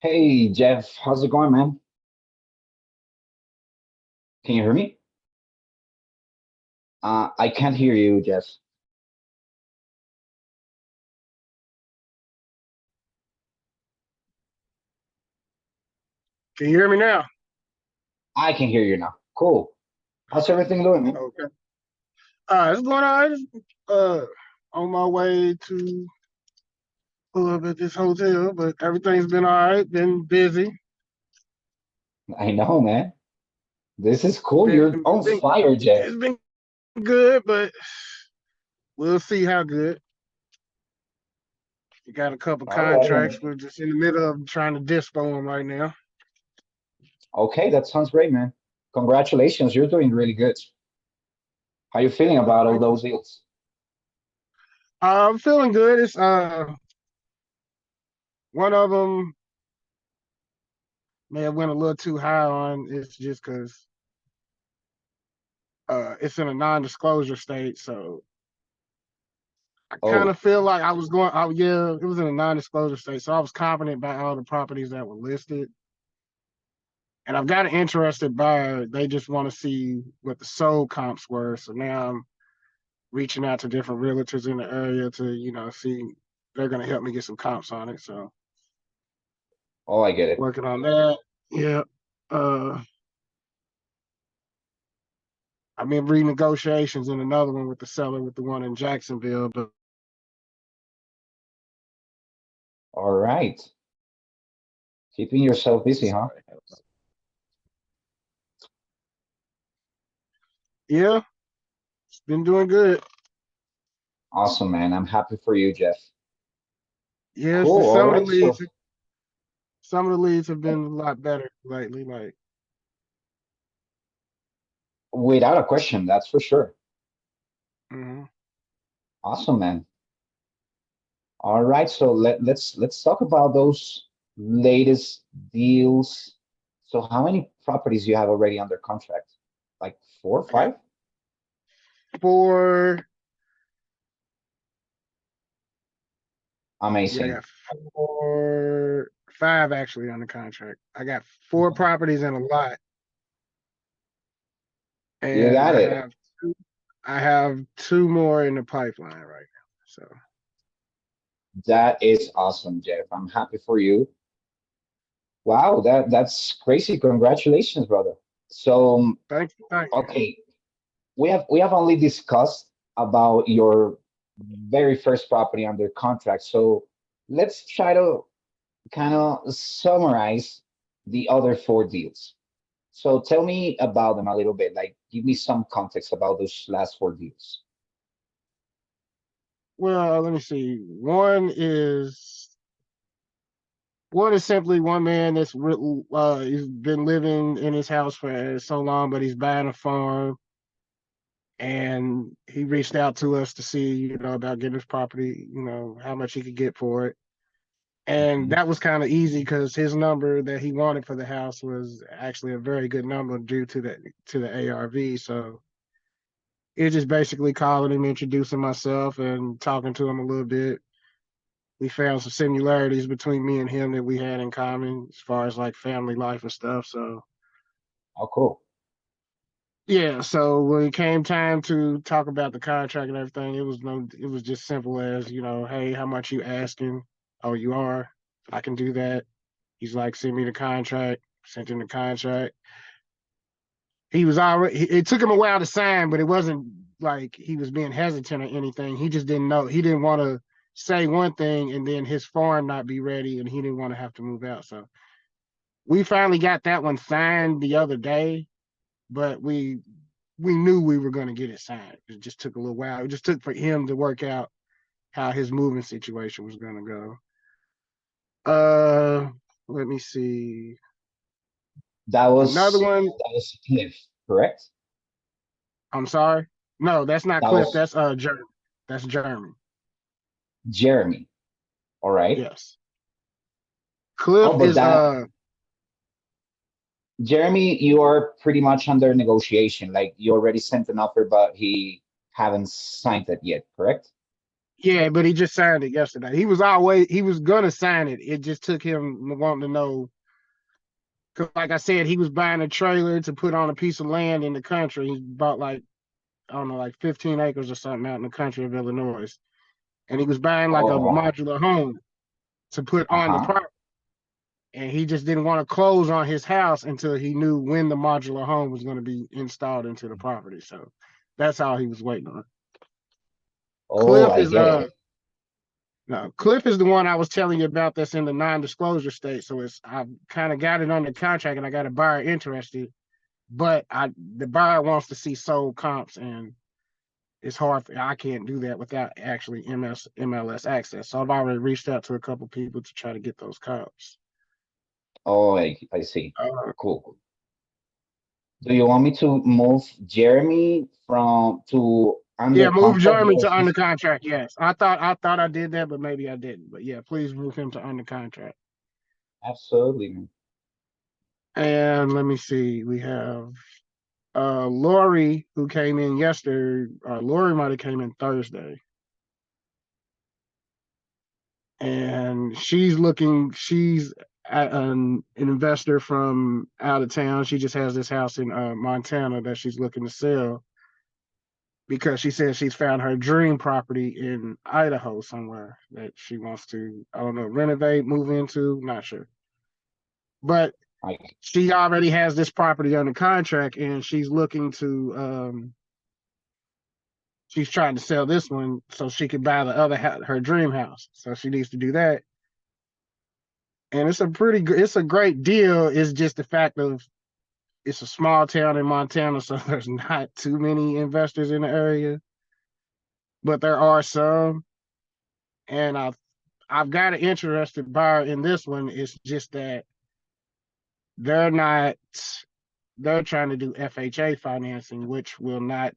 Hey Jeff, how's it going, man? Can you hear me? I can't hear you, Jeff. Can you hear me now? I can hear you now. Cool. How's everything doing, man? Okay. It's going all right. Uh, on my way to pull up at this hotel, but everything's been all right. Been busy. I know, man. This is cool. You're Been, on been fire, Jeff. it's been good, but we'll see how good. We got a couple All right, contracts. man. We're just in the middle of trying to dispo them right now. Okay, that sounds great, man. Congratulations, you're doing really good. How you feeling about all Thank you. those deals? I'm feeling good. It's one of them may have went a little too high on. It's just because it's in a non-disclosure state, so I kind Oh, of feel like I was going. Oh yeah, it was in a non-disclosure state, so I was confident about all the properties that were listed, and I've got an interested buyer. They just want to see what the sold comps were. So now I'm reaching out to different realtors in the area to see if they're going to help me get some comps on it. So oh, I get it. working on that. Yeah. Uh, I'm in renegotiations in another one with the seller with the one in Jacksonville, but All right. Keeping yourself busy, huh? sorry. Yeah, it's been doing good. Awesome, man. I'm happy for you, Jeff. Yes, Cool. All some of the right. So, leads some of the leads have been a lot better lately. Like, without a question, that's for sure. mhm. Awesome, man. All right, so let's talk about those latest deals. So how many properties you have already under contract? Like four, I got five? four. Yeah, I Amazing. got four, five actually on the contract. I got four properties in a lot, You and got it. I have two more in the pipeline right now. So That is awesome, Jeff. I'm happy for you. Wow, that's crazy. Congratulations, brother. So, thank you, thank you. okay, we have only discussed about your very first property under contract. So let's try to kind of summarize the other four deals. So tell me about them a little bit. Like, give me some context about those last four deals. Well, let me see. One is simply one man he's been living in his house for so long, but he's buying a farm, and he reached out to us to see, about getting his property, how much he could get for it. And Mhm. that was kind of easy because his number that he wanted for the house was actually a very good number due to the ARV. So it just basically calling him, introducing myself, and talking to him a little bit. We found some similarities between me and him that we had in common as far as like family life and stuff. So Oh, cool. yeah, so when it came time to talk about the contract and everything, it was just simple as, hey, how much you asking? Oh, you are? I can do that. He's like, send me the contract, sent him the contract. It took him a while to sign, but it wasn't like he was being hesitant or anything. He just didn't know. He didn't want to say one thing and then his farm not be ready and he didn't want to have to move out. So we finally got that one signed the other day, but we knew we were going to get it signed. It just took a little while. It just took for him to work out how his moving situation was going to go. Let me see. That Another was one. that was Cliff, correct? I'm sorry. No, that's not That Cliff. was That's Jeremy. That's Jeremy. Jeremy. All right. Yes. Cliff Oh, but is that Jeremy, you are pretty much under negotiation. Like you already sent an offer, but he haven't signed it yet, correct? Yeah, but he just signed it yesterday. He was gonna sign it. It just took him wanting to know because, like I said, he was buying a trailer to put on a piece of land in the country. He bought like I don't know, like 15 acres or something out in the country of Illinois, and he was buying like a Oh, modular home to put on the uh-huh. property. And he just didn't want to close on his house until he knew when the modular home was going to be installed into the property. So that's all he was waiting on. Oh, Cliff I is get it. no, Cliff is the one I was telling you about that's in the non-disclosure state. So it's I've kind of got it under contract and I got a buyer interested, but the buyer wants to see sold comps and it's hard I can't do that without actually MLS access. So I've already reached out to a couple people to try to get those comps. Oh, I see. Uh, Cool. Do you want me to move Jeremy from to under Yeah, move contract Jeremy because to under he's contract. Yes, I thought I did that, but maybe I didn't. But yeah, please move him to under contract. absolutely, man. And let me see, we have Lori who came in yesterday. Lori might have came in Thursday, and she's looking. She's an investor from out of town. She just has this house in Montana that she's looking to sell because she says she's found her dream property in Idaho somewhere that she wants to, I don't know, renovate, move into, not sure. But I she already has this property under contract and she's looking to, she's trying to sell this one so she can buy the other, her dream house. So she needs to do that. And it's a pretty good, it's a great deal. It's just the fact of it's a small town in Montana, so there's not too many investors in the area, but there are some. And I've got an interested buyer in this one. It's just that they're not, they're trying to do FHA financing, which will not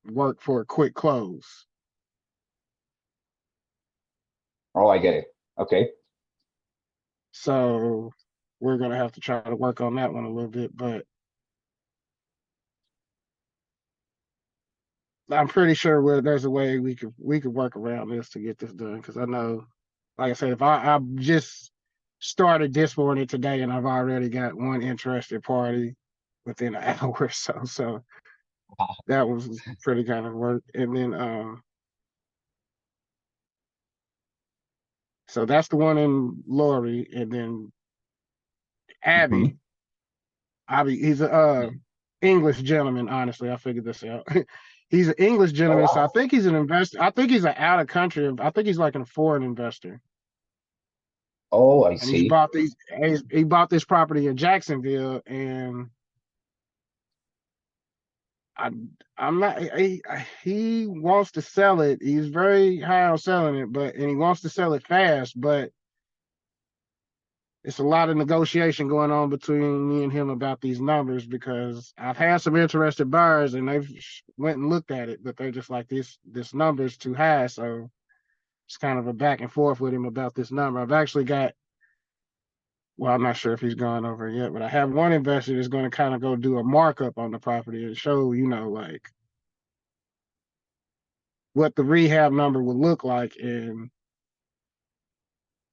work for a quick close. oh, I get it. Okay. So we're going to have to try to work on that one a little bit, but I'm pretty sure there's a way we could work around this to get this done. Cause I know, like I said, if I just started this morning today and I've already got one interested party within an hour or so. So that was pretty kind of work. And then so that's the one in Lori, and then Hmm. Abby. Abby, he's a English gentleman. Honestly, I figured this out. He's an English Oh, gentleman, so I wow. think he's an investor. I think he's an out of country. I think he's like a foreign investor, Oh, I and he's see. bought these. He bought this property in Jacksonville, and I, I'm not. He wants to sell it. He's very high on selling it, and he wants to sell it fast, but it's a lot of negotiation going on between me and him about these numbers because I've had some interested buyers and they've went and looked at it, but they're just like this number's too high. So it's kind of a back and forth with him about this number. I've actually got, well, I'm not sure if he's gone over it yet, but I have one investor that's going to kind of go do a markup on the property and show, like what the rehab number would look like. And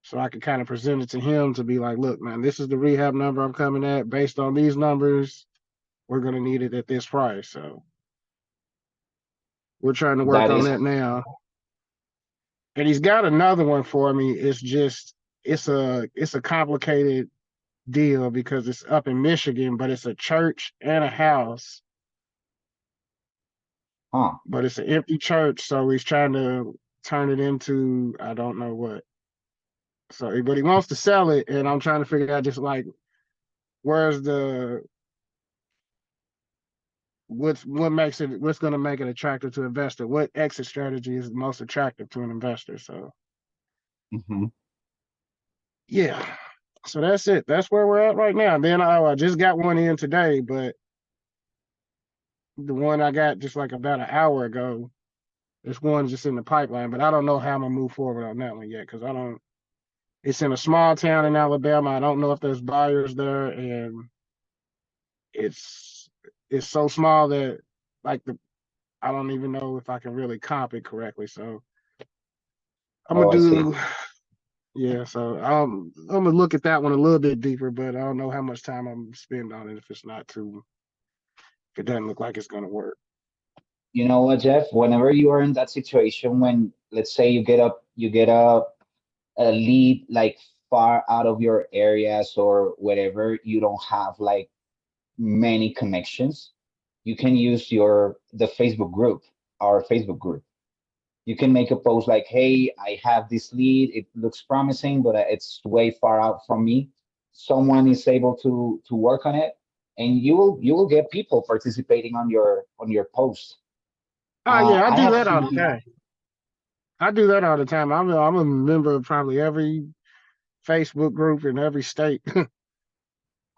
so I could kind of present it to him to be like, look, man, this is the rehab number I'm coming at based on these numbers. We're going to need it at this price. So we're trying to work That on is, that now. And he's got another one for me. It's just it's a complicated deal because it's up in Michigan, but it's a church and a house, huh? but it's an empty church. So he's trying to turn it into I don't know what. So, but he wants to sell it, and I'm trying to figure out just like where's the what's going to make it attractive to an investor. What exit strategy is most attractive to an investor? So Hmm. yeah, so that's it. That's where we're at right now. Then I just got one in today, but the one I got just like about an hour ago, this one's just in the pipeline. But I don't know how I'm gonna move forward on that one yet because I don't. It's in a small town in Alabama. I don't know if there's buyers there, and it's it's so small that like I don't even know if I can really comp it correctly. So I'm gonna Oh, I see. do. Yeah, so I'm gonna look at that one a little bit deeper, but I don't know how much time I'm gonna spend on it if it's not too. If it doesn't look like it's gonna work. You know what, Jeff? Whenever you are in that situation, when let's say you get a lead like far out of your areas or whatever, you don't have like many connections, you can use the Facebook group, our Facebook group. You can make a post like, "Hey, I have this lead. It looks promising, but it's way far out from me. Someone is able to work on it, and you will get people participating on your post." Oh yeah, I I do have that all seen the people. time. I do that all the time. I'm a member of probably every Facebook group in every state.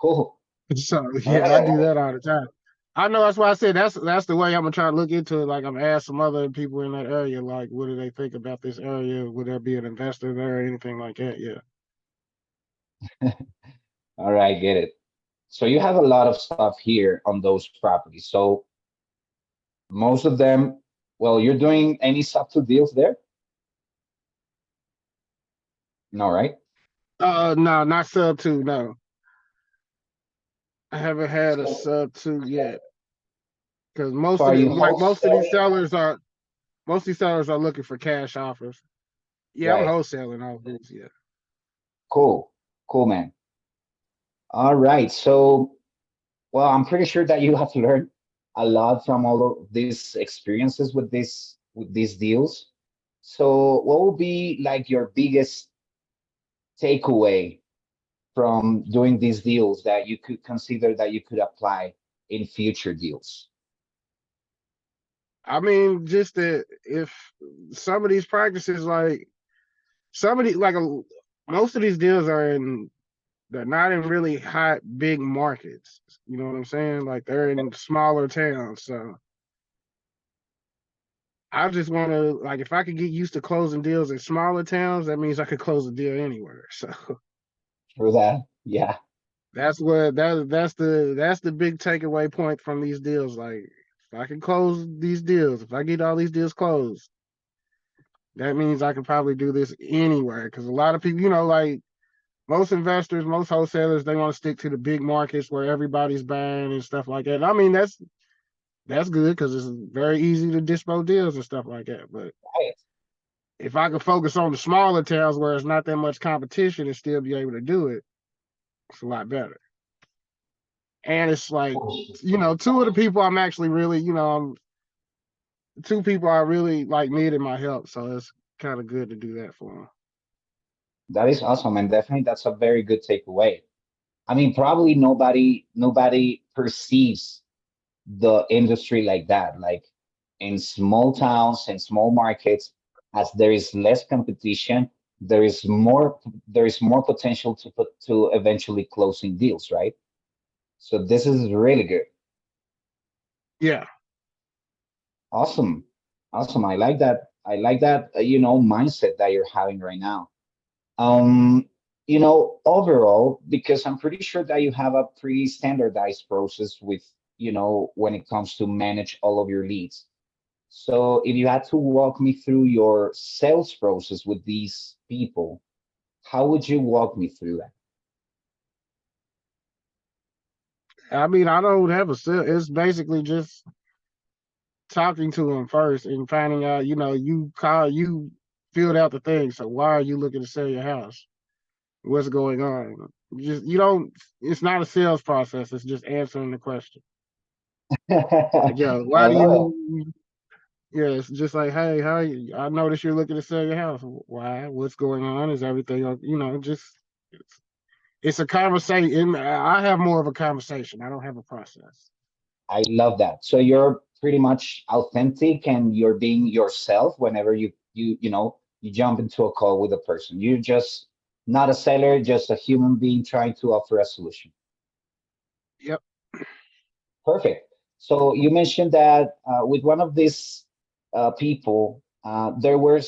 Cool. So All yeah, right, I I do like it. that all the time. I know that's why I said that's the way I'm gonna try to look into it. Like I'm gonna ask some other people in that area, like what do they think about this area? Would there be an investor there or anything like that? Yeah. All right, get it. So you have a lot of stuff here on those properties. So most of them, well, you're doing any sub-two deals there? No, right? No, not sub two. No, I haven't had a So, sub two yet because so are you wholesaling? most of these sellers are looking for cash offers. Yeah, I'm Right. wholesaling all these. Yeah. Cool. Cool, man. All right. So, well, I'm pretty sure that you have learned a lot from all of these experiences with these deals. So, what will be like your biggest takeaway from doing these deals that you could consider that you could apply in future deals? I mean, just that if some of these practices, like some of these, most of these deals are in, they're not in really hot, big markets. You know what I'm saying? Like they're in smaller towns. So I just want to, like, if I could get used to closing deals in smaller towns, that means I could close a deal anywhere. So For that, yeah. that's the big takeaway point from these deals. Like, if I can close these deals, if I get all these deals closed, that means I can probably do this anywhere. Because a lot of people, like most investors, most wholesalers, they want to stick to the big markets where everybody's buying and stuff like that. And I mean, that's good because it's very easy to dispo deals and stuff like that. But Right. if I could focus on the smaller towns where it's not that much competition and still be able to do it, it's a lot better. And it's like, two of the people I'm actually really, two people I really like needed my help. So it's kind of good to do that for them. That is awesome, and definitely that's a very good takeaway. I mean, probably nobody perceives the industry like that. Like in small towns and small markets, as there is less competition, there is more potential to put to eventually closing deals, right? So this is really good. Yeah. Awesome. Awesome. I like that. I like that, mindset that you're having right now. Um, overall, because I'm pretty sure that you have a pretty standardized process with, when it comes to manage all of your leads. So if you had to walk me through your sales process with these people, how would you walk me through that? I mean, I don't have a sale. It's basically just talking to them first and finding out, you filled out the thing. So why are you looking to sell your house? What's going on? You don't, it's not a sales process. It's just answering the question. Like, yo, I why do love it. you, yeah, it's just like, hey, how are you? I noticed you're looking to sell your house. Why? What's going on? Is everything, just, it's a conversation. I have more of a conversation. I don't have a process. I love that. So you're pretty much authentic and you're being yourself whenever you jump into a call with a person. You're just not a seller, just a human being trying to offer a solution. Yep. Perfect. So you mentioned that with one of these people, there were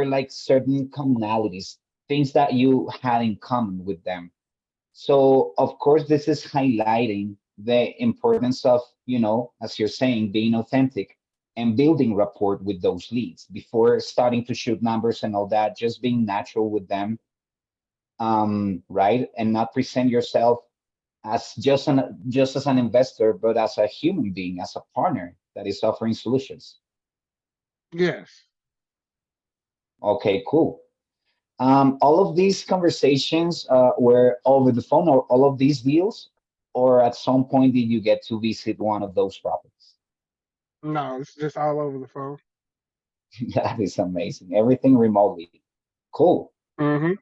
like certain commonalities, things that you had in common with them. So of course, this is highlighting the importance of, as you're saying, being authentic and building rapport with those leads before starting to shoot numbers and all that, just being natural with them, right? And not present yourself as just as an investor, but as a human being, as a partner that is offering solutions. Yes. Okay, cool. All of these conversations were over the phone, or all of these deals, or at some point did you get to visit one of those properties? No, it's just all over the phone. That is amazing. Everything remotely. Cool. Mm-hmm.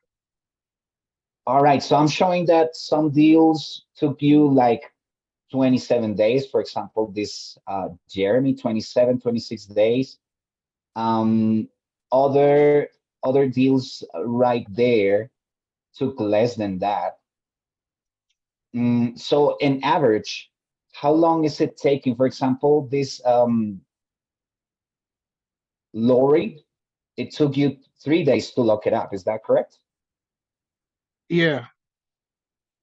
All right. So I'm showing that some deals took you like 27 days. For example, this Jeremy, 27, 26 days. Um, other other deals right there took less than that. So in average, how long is it taking? For example, this Lori, it took you 3 days to look it up. Is that correct? Yeah.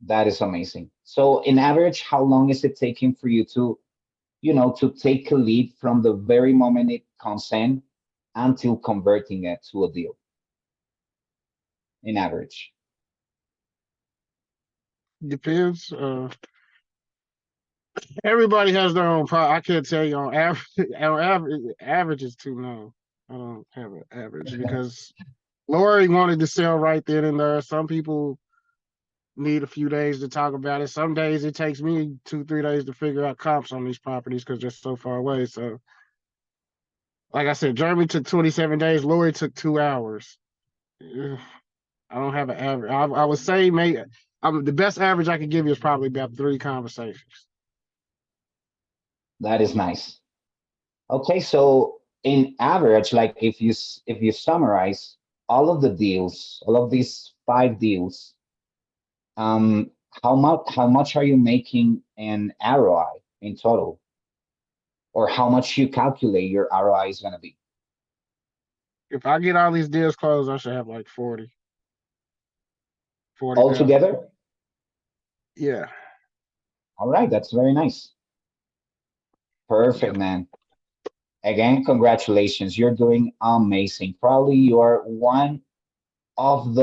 That is amazing. So in average, how long is it taking for you to, to take a lead from the very moment it comes in until converting it to a deal in average? Depends. Everybody has their own I can't tell you on average. On average is too low. I don't have an average because Lori wanted to sell right then and there. Some people need a few days to talk about it. Some days it takes me 2, 3 days to figure out comps on these properties because they're so far away. So, like I said, Jeremy took 27 days. Lori took 2 hours. Ugh, I don't have an average. I would say maybe the best average I could give you is probably about 3 conversations. That is nice. Okay, so in average, like if you summarize all of the deals, all of these 5 deals, um, how much are you making in ROI in total, or how much you calculate your ROI is going to be If I get all these deals closed, I should have like 40,000. altogether? Yeah. All right, that's very nice. Perfect, Yep. man. Again, congratulations. You're doing amazing. Probably you are one of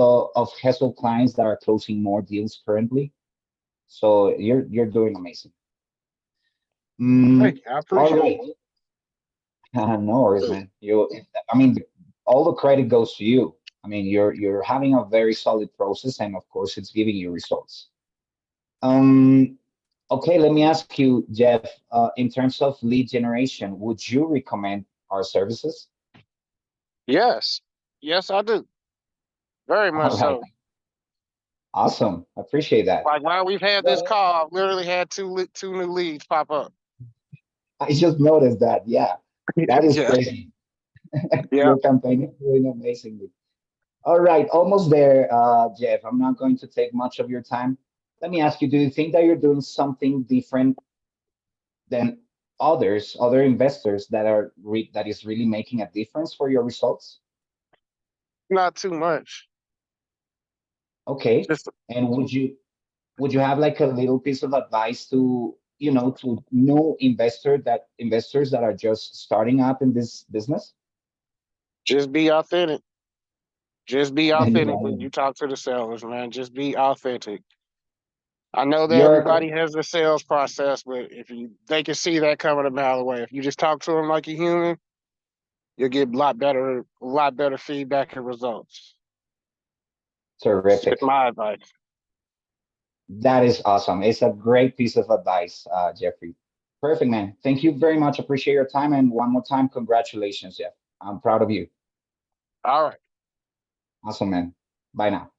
Hesel clients that are closing more deals currently. So you're doing amazing. Thank Mm, you. I all appreciate right. No worries, man. I mean, all the credit goes to you. I mean, you're having a very solid process, and of course, it's giving you results. Um, okay, let me ask you, Jeff. In terms of lead generation, would you recommend our services? Yes. Yes, I do. Very much All right, so. awesome. Appreciate that. Like while we've had this Well, call, I've literally had two new leads pop up. I just noticed that. Yeah, that is Yeah. crazy. Yeah. Your campaign is doing amazingly. All right, almost there, Jeff. I'm not going to take much of your time. Let me ask you, do you think that you're doing something different than other investors that is really making a difference for your results? Not too much. Okay. Just And would you have like a little piece of advice to, to new investors that are just starting up in this business? just be authentic. Just be And you authentic got when it. you talk to the sellers, man. Just be authentic. I know that You're everybody has a sales process, but if you they can see that coming a mile away. If you just talk to them like a human, you'll get a lot better feedback and results. It's just terrific. my advice. That is awesome. It's a great piece of advice, Jeffrey. Perfect, man. Thank you very much. Appreciate your time. And one more time, congratulations, Jeff. I'm proud of you. All right. Awesome, man. Bye now.